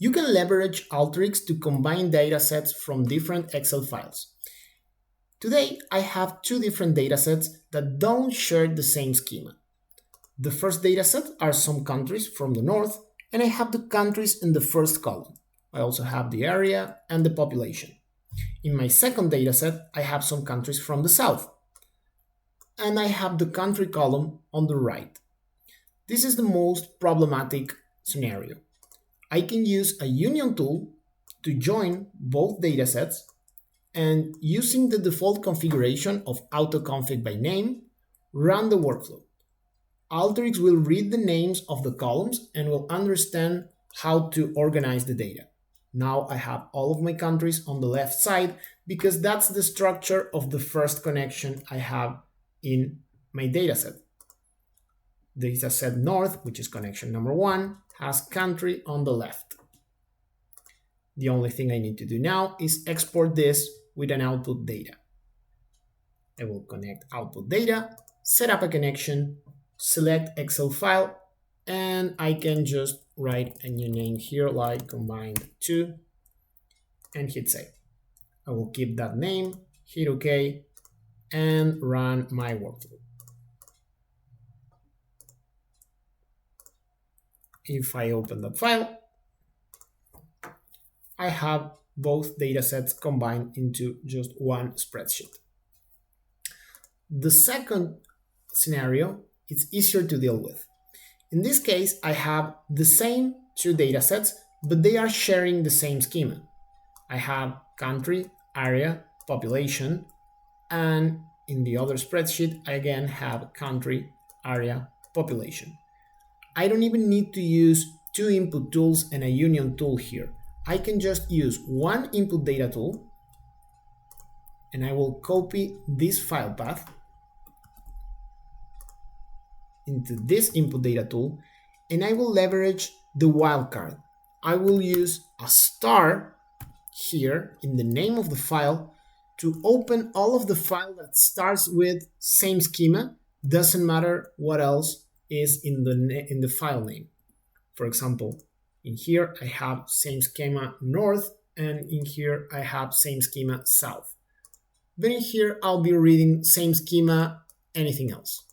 You can leverage Alteryx to combine datasets from different Excel files. Today, I have two different datasets that don't share the same schema. The first dataset are some countries from the north, and I have the countries in the first column. I also have the area and the population. In my second dataset, I have some countries from the south, and I have the country column on the right. This is the most problematic scenario. I can use a union tool to join both datasets, and using the default configuration of autoconfig by name, run the workflow. Alteryx will read the names of the columns and will understand how to organize the data. Now I have all of my countries on the left side because that's the structure of the first connection I have in my dataset. Dataset north, which is connection number 1, has country on the left. The only thing I need to do now is export this with an output data. I will connect output data, set up a connection, select Excel file, and I can just write a new name here like combined 2 and hit save. I will keep that name, hit OK, and run my workflow. If I open that file, I have both datasets combined into just one spreadsheet. The second scenario is easier to deal with. In this case, I have the same two datasets, but they are sharing the same schema. I have country, area, population, and in the other spreadsheet, I again have country, area, population. I don't even need to use two input tools and a union tool here. I can just use one input data tool, and I will copy this file path into this input data tool, and I will leverage the wildcard. I will use a star here in the name of the file to open all of the file that starts with same schema. Doesn't matter what else is in the file name. For example, in here I have same schema north, and in here I have same schema south. But in here I'll be reading same schema anything else.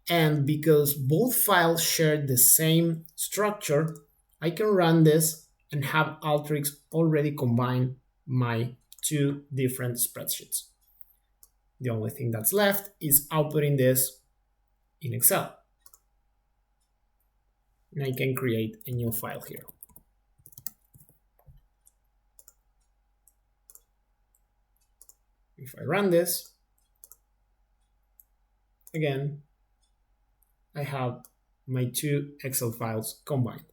And because both files share the same structure, I can run this and have Alteryx already combine my two different spreadsheets. The only thing that's left is outputting this in Excel. And I can create a new file here. If I run this, again, I have my two Excel files combined.